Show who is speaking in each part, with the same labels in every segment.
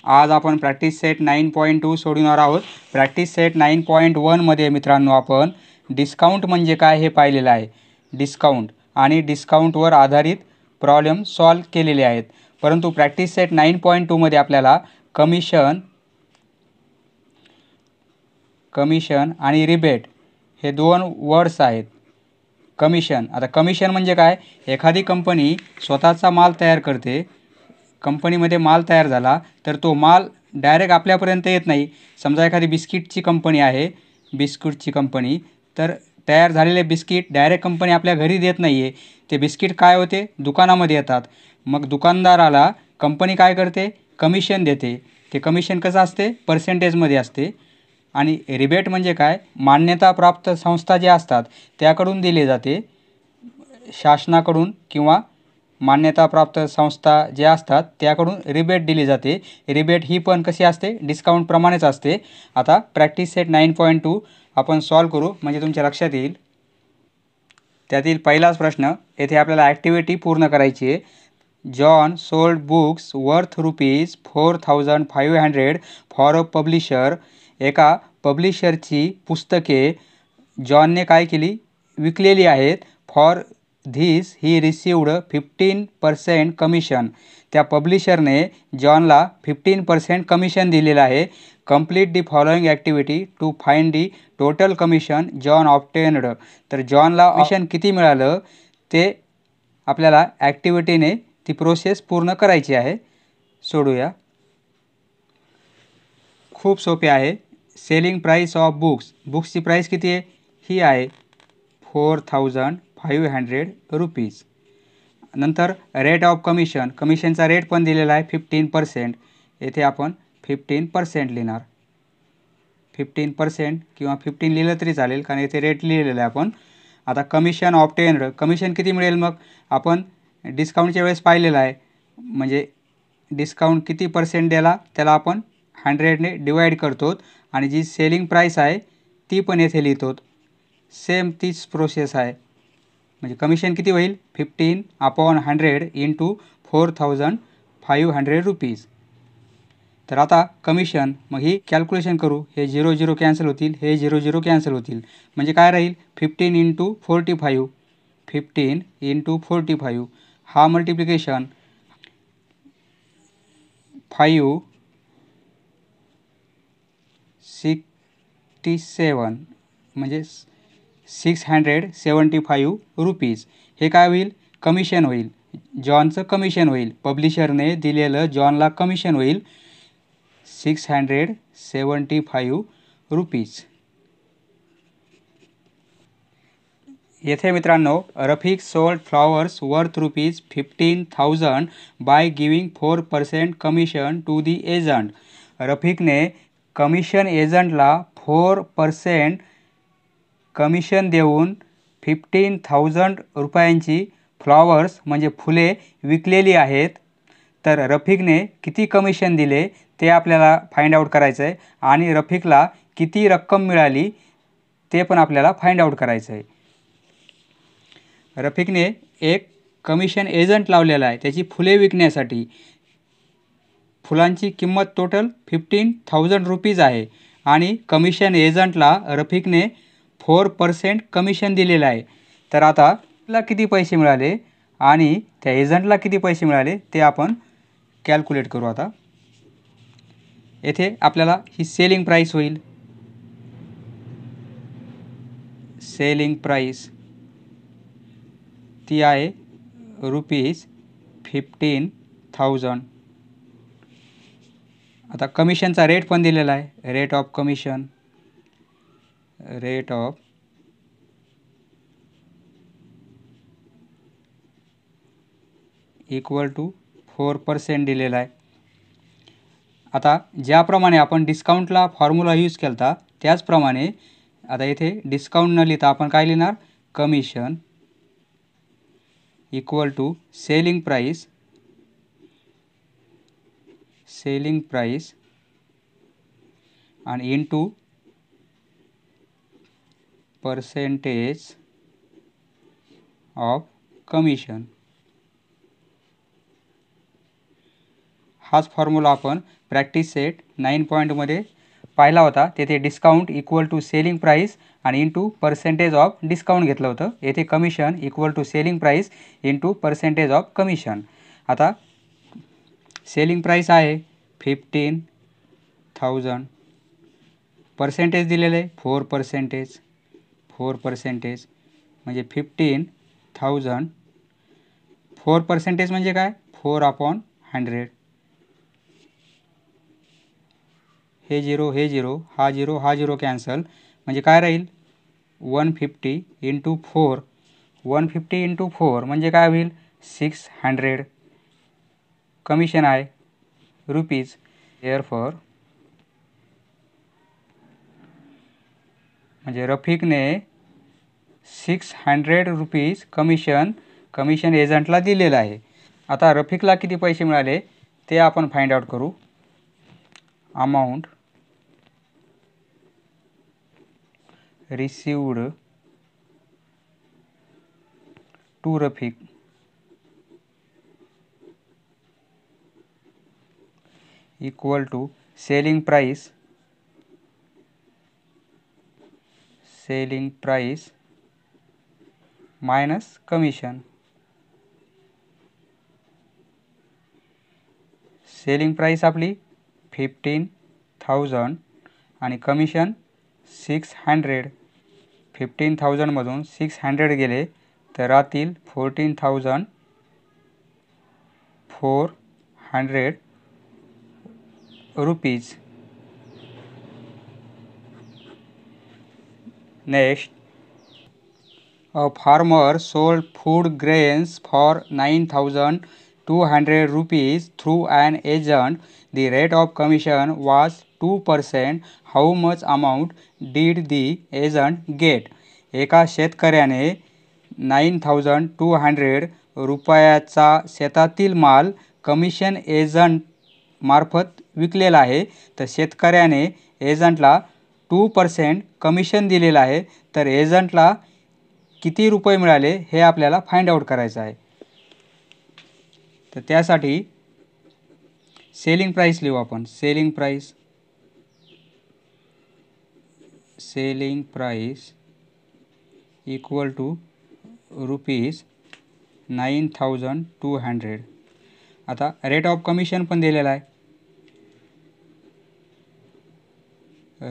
Speaker 1: आज आपण practice set 9.2 सोडवणार आहोत. प्रॅक्टिस सेट 9.1 मध्ये मित्रांनो आपण डिस्काउंट म्हणजे काय हे पाहिलेलं आहे. डिस्काउंट आणि डिस्काउंटवर आधारित प्रॉब्लेम सॉल्व केलेले आहेत. परंतु प्रॅक्टिस सेट 9.2 मध्ये आपल्याला कमिशन आणि रिबेट हे दोन वर्ड्स आहेत. कमिशन, आता कमिशन म्हणजे काय, एखादी कंपनी स्वतःचा माल तयार करते. कंपनीमध्ये माल तयार झाला तर तो माल डायरेक्ट आपल्यापर्यंत येत नाही. समजा एखादी बिस्किटची कंपनी आहे, बिस्किटची कंपनी, तर तयार झालेले बिस्किट डायरेक्ट कंपनी आपल्या घरी देत नाही आहे. ते बिस्किट काय होते, दुकानामध्ये येतात. मग दुकानदाराला कंपनी काय करते, कमिशन देते. ते कमिशन कसं असते, पर्सेंटेजमध्ये असते. आणि रिबेट म्हणजे काय, मान्यताप्राप्त संस्था ज्या असतात त्याकडून दिले जाते. शासनाकडून किंवा मान्यताप्राप्त संस्था ज्या असतात त्याकडून रिबेट दिली जाते. रिबेट ही पण कशी असते, डिस्काउंटप्रमाणेच असते. आता प्रॅक्टिस सेट 9.2 आपण सॉल्व करू म्हणजे तुमच्या लक्षात येईल. त्यातील पहिलाच प्रश्न, येथे आपल्याला ॲक्टिव्हिटी पूर्ण करायची आहे. John sold books worth ₹4,500 for a publisher. एका पब्लिशरची पुस्तके जॉनने काय केली, विकलेली आहेत. For this he received 15% commission. त्या पब्लिशरने जॉनला 15% कमिशन दिलेलं आहे. Complete the following activity to find the total commission John obtained. तर जॉनला कमिशन किती मिळालं ते आपल्याला ॲक्टिव्हिटीने ती प्रोसेस पूर्ण करायची आहे. सोडूया. खूप सोपे आहे. सेलिंग प्राईस ऑफ बुक्स, बुक्सची प्राईस किती आहे, ही आहे ₹4,500. नंतर रेट ऑफ कमिशन, कमिशनचा रेट पण दिलेला आहे 15%. येथे आपण 15% लिहिणार. 15% किंवा 15 लिहिलं तरी चालेल, कारण येथे रेट लिहिलेला आहे आपण. आता कमिशन ऑब्टेन्ड, कमिशन किती मिळेल, मग आपण डिस्काउंटच्या वेळेस पाहिलेलं आहे. म्हणजे डिस्काउंट किती पर्सेंट दिला त्याला आपण 100ने डिवाईड करतो आणि जी सेलिंग प्राईस आहे ती पण येथे लिहितो. सेम तीच प्रोसेस आहे. म्हणजे कमिशन किती होईल, 15/100 इंटू ₹4,500. तर आता कमिशन, मग ही कॅल्क्युलेशन करू. हे 0 0 कॅन्सल होतील, हे 0 0 कॅन्सल होतील. म्हणजे काय राहील, 15 इंटू 45. 15 इंटू 45 हा मल्टिप्लिकेशन 567 म्हणजे ₹675. हे काय होईल, कमिशन होईल. जॉनचं कमिशन होईल. पब्लिशरने दिलेलं जॉनला कमिशन होईल ₹675. येथे मित्रांनो, Rafiq sold flowers worth ₹15,000 by giving 4% commission to the agent. रफिकने कमिशन एजंटला 4% कमिशन देऊन 15,000 रुपयांची फ्लॉवर्स म्हणजे फुले विकलेली आहेत. तर रफिकने किती कमिशन दिले ते आपल्याला फाइंड आउट करायचं आहे आणि रफिकला किती रक्कम मिळाली ते पण आपल्याला फाइंड आउट करायचं आहे. रफिकने एक कमिशन एजंट लावलेला आहे त्याची फुले विकण्यासाठी. फुलांची किंमत टोटल ₹15,000 आहे आणि कमिशन एजंटला रफिकने 4% कमिशन दिलेलं आहे. तर आता ला किती पैसे मिळाले आणि त्या एजंटला किती पैसे मिळाले ते आपण कॅल्क्युलेट करू. आता येथे आपल्याला ही सेलिंग प्राईस होईल. सेलिंग प्राईस ती आहे ₹15,000. आता कमिशनचा रेट पण दिलेला आहे. Rate of commission, rate of equal to 4% दिलेला आहे. आता ज्याप्रमाणे आपण डिस्काउंटला फॉर्म्युला यूज केला त्याचप्रमाणे आता येथे डिस्काउंट न लिहिता आपण काय लिहिणार, commission equal to selling price आणि इंटू पर्सेंटेज ऑफ कमिशन. हाच फॉर्म्युला आपण प्रॅक्टिस सेट 9 पॉईंटमध्ये पाहिला होता. तेथे discount equal to selling price आणि इंटू पर्सेंटेज ऑफ डिस्काउंट घेतलं होतं. येथे commission equal to selling price into percentage of commission. आता सेलिंग प्राईस आहे 15,000, पर्सेंटेज दिलेले 4%, 4% म्हणजे 15,000. 4% म्हणजे काय, 4/100. हे 0 हे 0, हा 0 हा 0 कॅन्सल, म्हणजे काय राहील 150 इंटू 4. 150 इंटू 4 म्हणजे काय होईल 600. कमिशन आहे रुपीज. देअरफॉर म्हणजे रफिकने 600 रुपीज कमिशन एजंटला दिलेलं आहे. आता रफिकला किती पैसे मिळाले ते आपण फाइंड आउट करू. Amount received to Rafiq equal to selling price minus commission. Selling price आपली 15,000 आणि कमिशन 600. 15,000 मधून 600 गेले तर राहतील 14,400 rupees. Next, a farmer sold food grains for 9,200 rupees through an agent. The rate of commission was 2%. How much amount did the agent get? एका शेतकऱ्याने 9,200 रुपयाचा शेतातील माल कमिशन एजंट मार्फत विकलेला आहे. तर शेतकऱ्याने एजंटला 2% कमिशन दिलेलं आहे. तर एजंटला किती रुपये मिळाले हे आपल्याला फाइंड आउट करायचं आहे. तर त्यासाठी सेलिंग प्राइस लिहू आपण. Selling price equal to rupees 9,200. आता रेट ऑफ कमिशन पण दिलेला आहे.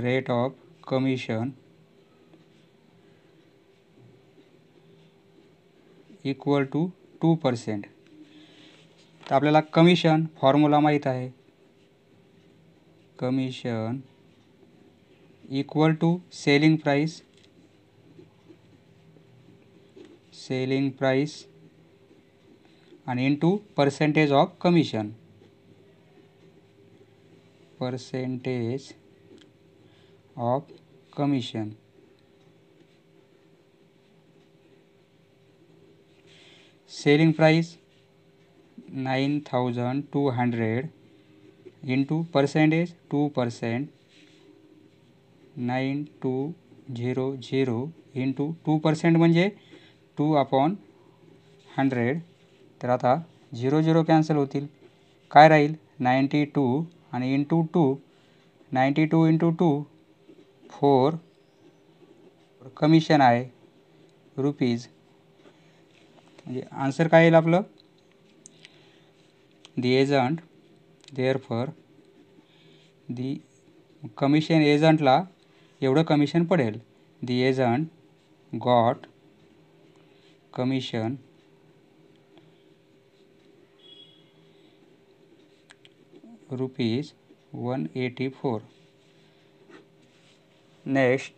Speaker 1: Rate of commission equal to 2%. तर आपल्याला कमिशन फॉर्म्युला माहीत आहे. Commission equal to selling price आणि into percentage of commission. Percentage of commission selling price 9,200 into percentage 2%. 9,200 into 2% म्हणजे 2/100. तर आता 0 कॅन्सल होतील. काय राहील 92 आणि इंटू 2. 92 इंटू 2 4. कमिशन आहे रुपीज. म्हणजे आन्सर काय येईल आपलं, the agent. Therefore the commission एजंटला एवढं कमिशन पडेल. The agent got commission rupees 184. Next,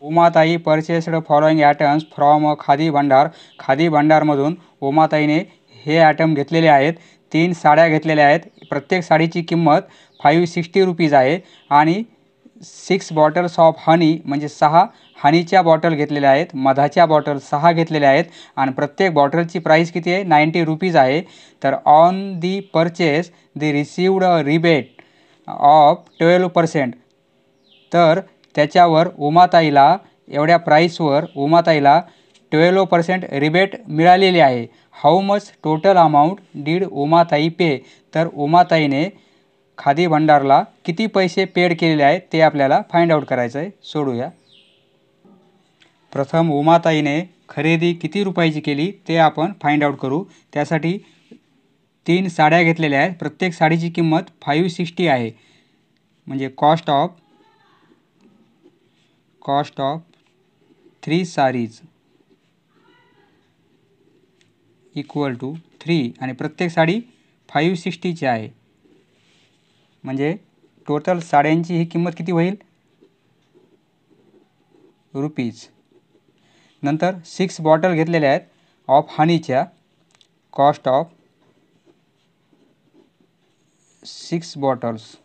Speaker 1: Umatai purchased following items from a Khadi Bhandar. Khadi भंडारमधून उमाताईने हे ॲटम घेतलेले आहेत. 3 साड्या घेतलेल्या आहेत. प्रत्येक साडीची किंमत 560 रुपीज आहे आणि 6 बॉटल्स ऑफ हनी म्हणजे 6 हनीच्या बॉटल घेतलेल्या आहेत. मधाच्या बॉटल 6 घेतलेल्या आहेत आणि प्रत्येक बॉटलची प्राईस किती आहे 90 रुपीज आहे. तर on the purchase the received a rebate of 12%. तर त्याच्यावर उमाताईला एवढ्या प्राईसवर उमाताईला 12% रिबेट मिळालेली आहे. How much total amount did Umatai pay? तर उमाताईने खादी भांडारला किती पैसे पेड केलेले आहेत ते आपल्याला फाइंड आउट करायचं आहे. सोडूया. प्रथम उमाताईने खरेदी किती रुपयाची केली ते आपण फाइंड आउट करू. त्यासाठी 3 साड्या घेतलेल्या आहेत. प्रत्येक साडीची किंमत 560 आहे. म्हणजे cost of 3 saris equal to 3 आणि प्रत्येक साडी 560ची आहे. म्हणजे टोटल साड्यांची ही किंमत किती होईल? रुपीज. नंतर 6 बॉटल घेतलेल्या आहेत ऑफ हनीच्या. Cost of 6 bottles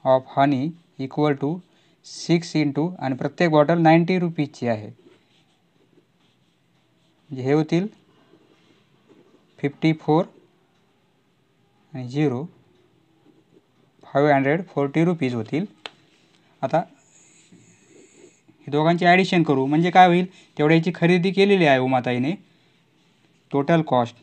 Speaker 1: of honey equal to 6 into आणि प्रत्येक बॉटल 90 रुपीजची आहे. हे होतील 54 आणि 0 540 रुपीज होतील. आता हे दोघांची ॲडिशन करू म्हणजे काय होईल? तेवढ्याची खरेदी केलेली आहे उमाताईने. Total cost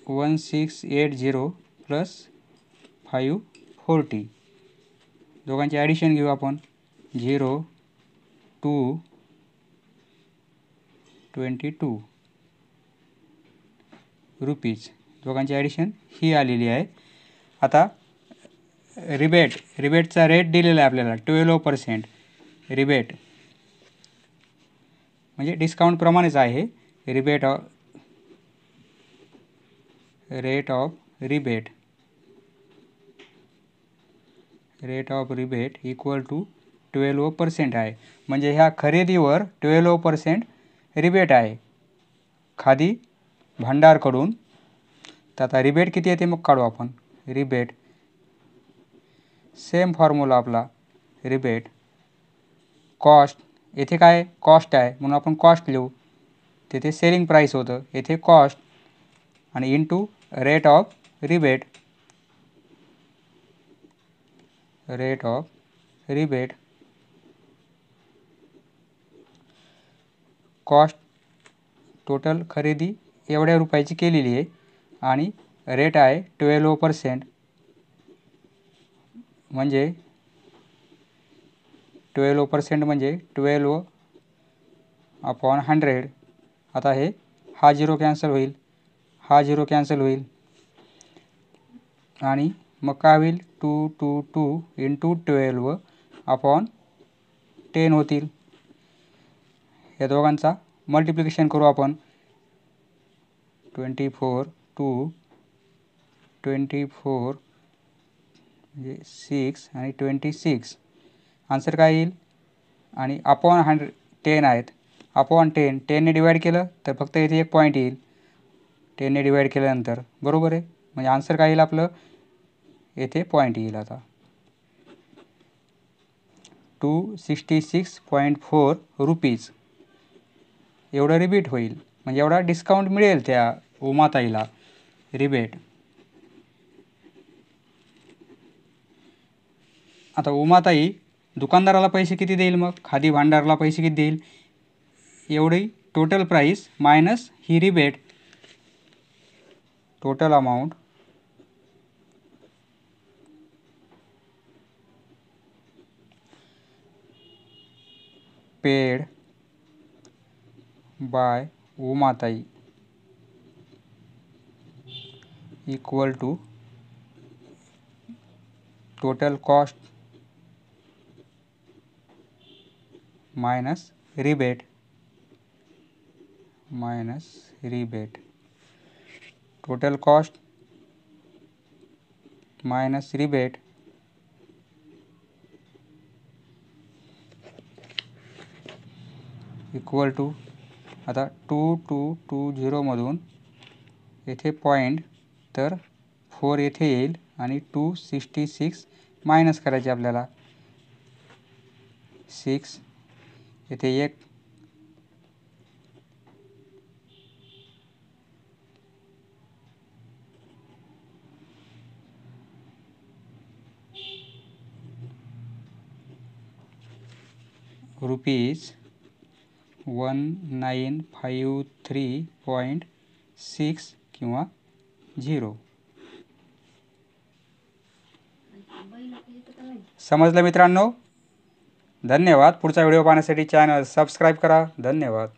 Speaker 1: 1680 plus 540. दोघांची ॲडिशन घेऊ आपण. 0 2 22 रुपीज. दोघांची ॲडिशन ही आलेली आहे. आता रिबेटचा रेट दिलेला आहे आपल्याला 12%. रिबेट म्हणजे डिस्काउंटप्रमाणेच आहे. Rate of rebate equal to 12% आहे. म्हणजे ह्या खरेदीवर 12% रिबेट आहे खादी भांडारकडून. तर आता रिबेट किती येते मग काढू आपण. रिबेट सेम फॉर्म्युला आपला. रिबेट कॉस्ट, येथे काय कॉस्ट आहे म्हणून आपण कॉस्ट लिहू. तिथे सेलिंग प्राईस होतं, येथे कॉस्ट आणि into rate of rebate. Cost total खरेदी एवढ्या रुपयाची केलेली आहे आणि रेट आहे 12%. म्हणजे 12% म्हणजे 12/100. आता हा 0 कॅन्सल होईल, हा 0 कॅन्सल होईल आणि मग काय होईल? 222 इंटू 12/10 होतील. या दोघांचा मल्टिप्लिकेशन करू आपण. 24 म्हणजे 6 आणि 26. आन्सर काय येईल? आणि अपॉन 10 आहेत. अपॉन 10 ने डिवाईड केलं तर फक्त इथे एक पॉईंट येईल 10 ने डिवाईड केल्यानंतर. बरोबर आहे. म्हणजे आन्सर काय येईल आपलं? येथे पॉईंट येईल. आता 266.4 रुपीज एवढं रिबेट होईल. म्हणजे एवढा डिस्काउंट मिळेल त्या उमाताईला. रिबेट. आता उमाताई दुकानदाराला पैसे किती देईल? मग खादी भांडारला पैसे किती देईल? एवढी टोटल प्राईस मायनस ही rebate. Total amount paid by Umatai equal to total cost minus rebate. Total cost minus rebate equal to. आता 2220 मधून येथे पॉईंट तर 4 येथे येईल आणि 266 मायनस करायचे आपल्याला. 6 येथे 1 . ₹1953.6 किंवा 0. समजलं मित्रांनो? धन्यवाद. पुढचा व्हिडिओ पाहण्यासाठी चॅनल सबस्क्राईब करा. धन्यवाद.